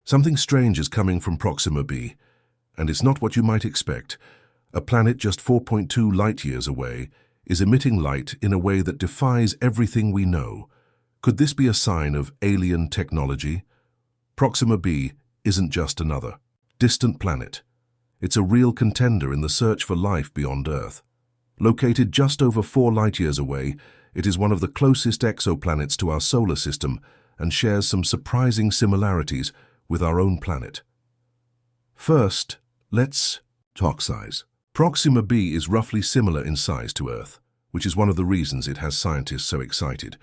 Something strange is coming from Proxima b, and it's not what you might expect. A planet just 4.2 light-years away is emitting light in a way that defies everything we know. Could this be a sign of alien technology? Proxima b isn't just another distant planet. It's a real contender in the search for life beyond Earth. Located just over 4 light-years away, it is one of the closest exoplanets to our solar system and shares some surprising similarities with our own planet. First, let's talk size. Proxima b is roughly similar in size to Earth, which is one of the reasons it has scientists so excited.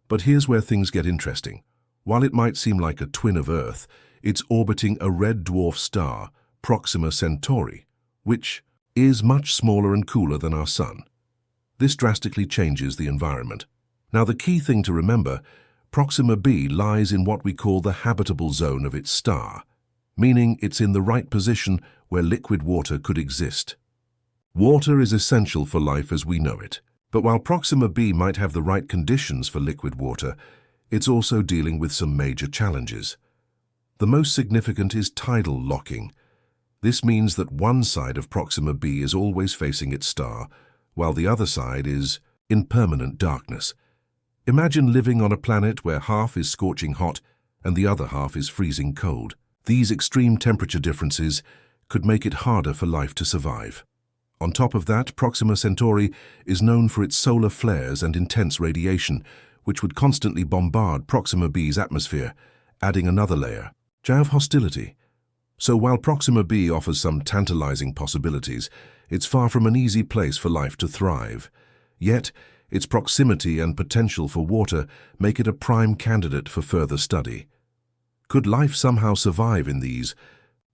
But here's where things get interesting. While it might seem like a twin of Earth, it's orbiting a red dwarf star, Proxima Centauri, which is much smaller and cooler than our Sun. This drastically changes the environment. Now, the key thing to remember, Proxima b lies in what we call the habitable zone of its star, meaning it's in the right position where liquid water could exist. Water is essential for life as we know it, but while Proxima b might have the right conditions for liquid water, it's also dealing with some major challenges. The most significant is tidal locking. This means that one side of Proxima b is always facing its star, while the other side is in permanent darkness. Imagine living on a planet where half is scorching hot and the other half is freezing cold. These extreme temperature differences could make it harder for life to survive. On top of that, Proxima Centauri is known for its solar flares and intense radiation, which would constantly bombard Proxima b's atmosphere, adding another layer of hostility. So while Proxima b offers some tantalizing possibilities, it's far from an easy place for life to thrive. Yet, its proximity and potential for water make it a prime candidate for further study. Could life somehow survive in these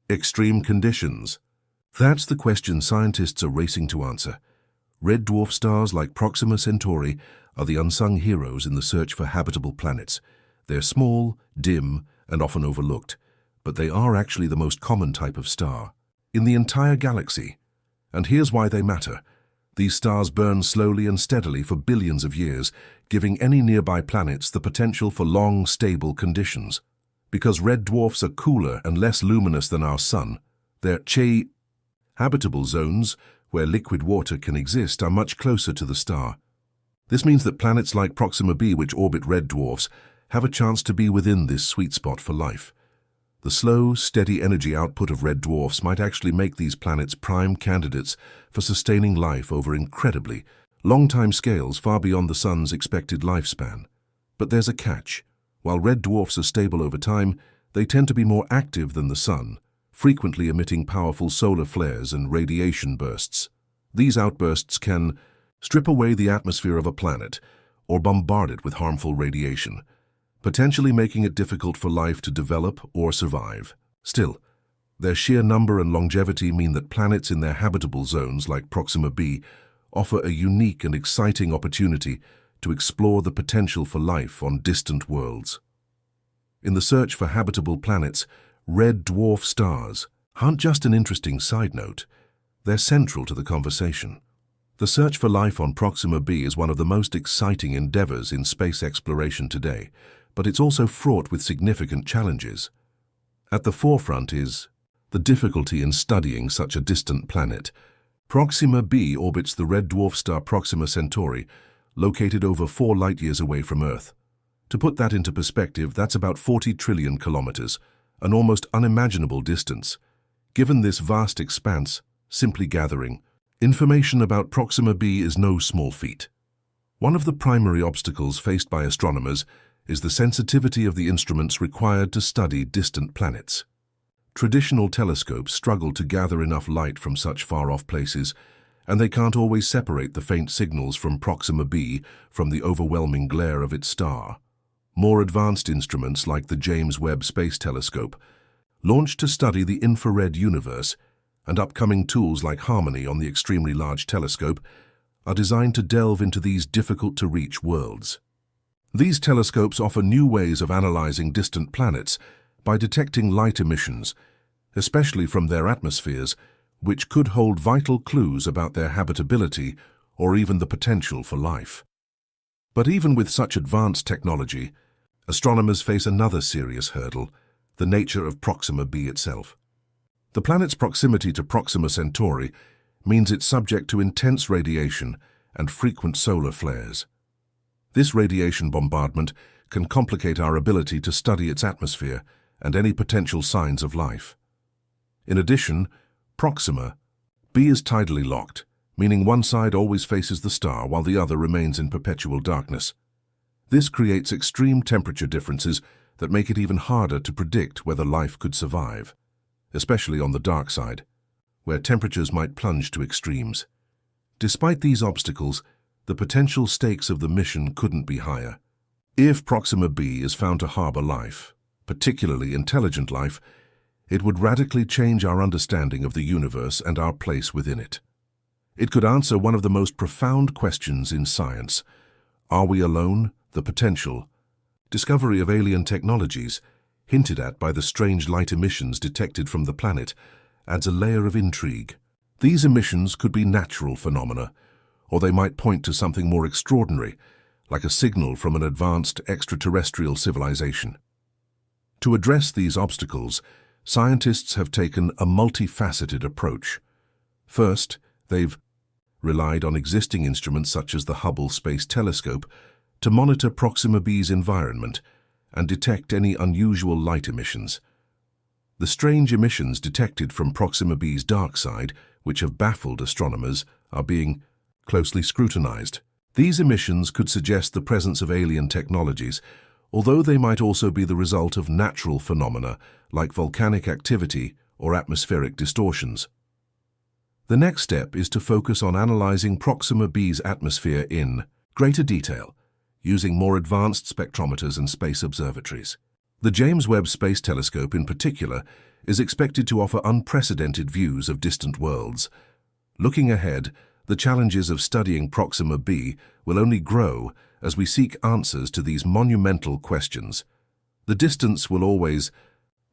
extreme conditions? That's the question scientists are racing to answer. Red dwarf stars like Proxima Centauri are the unsung heroes in the search for habitable planets. They're small, dim, and often overlooked, but they are actually the most common type of star in the entire galaxy. And here's why they matter. These stars burn slowly and steadily for billions of years, giving any nearby planets the potential for long, stable conditions. Because red dwarfs are cooler and less luminous than our Sun, their habitable zones, where liquid water can exist, are much closer to the star. This means that planets like Proxima b, which orbit red dwarfs, have a chance to be within this sweet spot for life. The slow, steady energy output of red dwarfs might actually make these planets prime candidates for sustaining life over incredibly long time scales far beyond the Sun's expected lifespan. But there's a catch. While red dwarfs are stable over time, they tend to be more active than the Sun, frequently emitting powerful solar flares and radiation bursts. These outbursts can strip away the atmosphere of a planet or bombard it with harmful radiation, potentially making it difficult for life to develop or survive. Still, their sheer number and longevity mean that planets in their habitable zones like Proxima b offer a unique and exciting opportunity to explore the potential for life on distant worlds. In the search for habitable planets, red dwarf stars aren't just an interesting side note, they're central to the conversation. The search for life on Proxima b is one of the most exciting endeavors in space exploration today, but it's also fraught with significant challenges. At the forefront is the difficulty in studying such a distant planet. Proxima b orbits the red dwarf star Proxima Centauri, located over 4 light-years away from Earth. To put that into perspective, that's about 40 trillion kilometers, an almost unimaginable distance. Given this vast expanse, simply gathering information about Proxima b is no small feat. One of the primary obstacles faced by astronomers is the sensitivity of the instruments required to study distant planets. Traditional telescopes struggle to gather enough light from such far-off places, and they can't always separate the faint signals from Proxima b from the overwhelming glare of its star. More advanced instruments like the James Webb Space Telescope, launched to study the infrared universe, and upcoming tools like Harmony on the Extremely Large Telescope, are designed to delve into these difficult-to-reach worlds. These telescopes offer new ways of analyzing distant planets by detecting light emissions, especially from their atmospheres, which could hold vital clues about their habitability or even the potential for life. But even with such advanced technology, astronomers face another serious hurdle: the nature of Proxima b itself. The planet's proximity to Proxima Centauri means it's subject to intense radiation and frequent solar flares. This radiation bombardment can complicate our ability to study its atmosphere and any potential signs of life. In addition, Proxima b is tidally locked, meaning one side always faces the star while the other remains in perpetual darkness. This creates extreme temperature differences that make it even harder to predict whether life could survive, especially on the dark side, where temperatures might plunge to extremes. Despite these obstacles, the potential stakes of the mission couldn't be higher. If Proxima b is found to harbor life, particularly intelligent life, it would radically change our understanding of the universe and our place within it. It could answer one of the most profound questions in science. Are we alone? The potential discovery of alien technologies, hinted at by the strange light emissions detected from the planet, adds a layer of intrigue. These emissions could be natural phenomena, or they might point to something more extraordinary, like a signal from an advanced extraterrestrial civilization. To address these obstacles, scientists have taken a multifaceted approach. First, they've relied on existing instruments such as the Hubble Space Telescope to monitor Proxima b's environment and detect any unusual light emissions. The strange emissions detected from Proxima b's dark side, which have baffled astronomers, are being closely scrutinized. These emissions could suggest the presence of alien technologies, although they might also be the result of natural phenomena like volcanic activity or atmospheric distortions. The next step is to focus on analyzing Proxima b's atmosphere in greater detail, using more advanced spectrometers and space observatories. The James Webb Space Telescope in particular is expected to offer unprecedented views of distant worlds. Looking ahead, the challenges of studying Proxima b will only grow as we seek answers to these monumental questions. The distance will always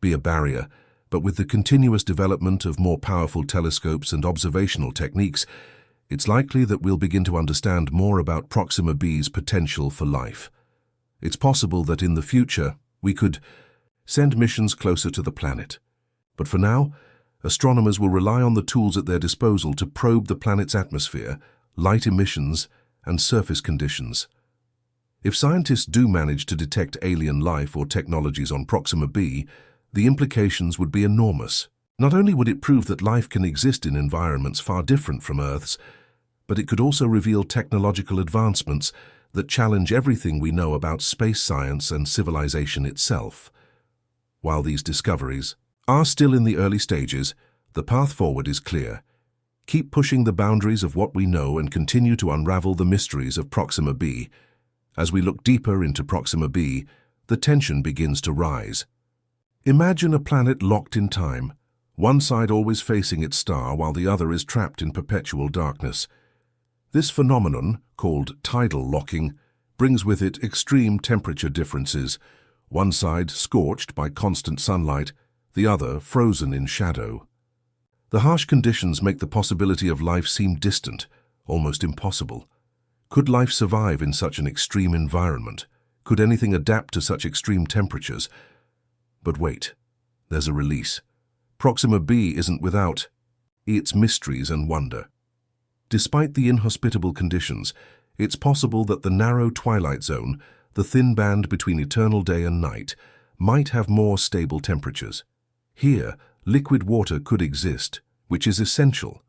be a barrier, but with the continuous development of more powerful telescopes and observational techniques, it's likely that we'll begin to understand more about Proxima b's potential for life. It's possible that in the future, we could send missions closer to the planet. But for now, astronomers will rely on the tools at their disposal to probe the planet's atmosphere, light emissions, and surface conditions. If scientists do manage to detect alien life or technologies on Proxima b, the implications would be enormous. Not only would it prove that life can exist in environments far different from Earth's, but it could also reveal technological advancements that challenge everything we know about space science and civilization itself. While these discoveries are still in the early stages, the path forward is clear. Keep pushing the boundaries of what we know and continue to unravel the mysteries of Proxima b. As we look deeper into Proxima b, the tension begins to rise. Imagine a planet locked in time, one side always facing its star while the other is trapped in perpetual darkness. This phenomenon, called tidal locking, brings with it extreme temperature differences, one side scorched by constant sunlight, the other frozen in shadow. The harsh conditions make the possibility of life seem distant, almost impossible. Could life survive in such an extreme environment? Could anything adapt to such extreme temperatures? But wait, there's a release. Proxima b isn't without its mysteries and wonder. Despite the inhospitable conditions, it's possible that the narrow twilight zone, the thin band between eternal day and night, might have more stable temperatures. Here, liquid water could exist, which is essential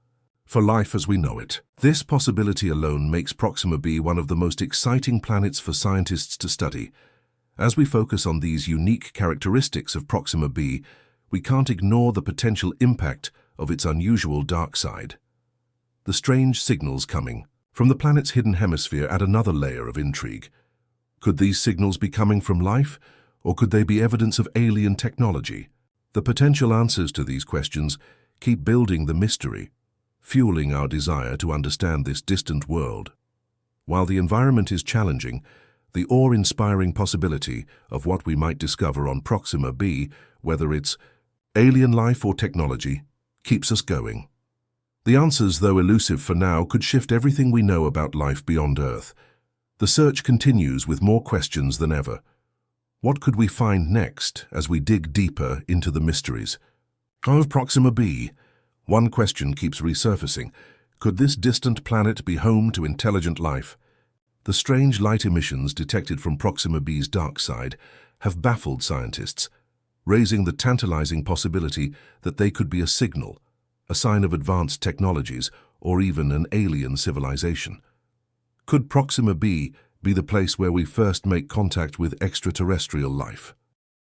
for life as we know it. This possibility alone makes Proxima b one of the most exciting planets for scientists to study. As we focus on these unique characteristics of Proxima b, we can't ignore the potential impact of its unusual dark side. The strange signals coming from the planet's hidden hemisphere add another layer of intrigue. Could these signals be coming from life, or could they be evidence of alien technology? The potential answers to these questions keep building the mystery, fueling our desire to understand this distant world. While the environment is challenging, the awe-inspiring possibility of what we might discover on Proxima b, whether it's alien life or technology, keeps us going. The answers, though elusive for now, could shift everything we know about life beyond Earth. The search continues with more questions than ever. What could we find next as we dig deeper into the mysteries of Proxima b? One question keeps resurfacing. Could this distant planet be home to intelligent life? The strange light emissions detected from Proxima b's dark side have baffled scientists, raising the tantalizing possibility that they could be a signal, a sign of advanced technologies, or even an alien civilization. Could Proxima b be the place where we first make contact with extraterrestrial life?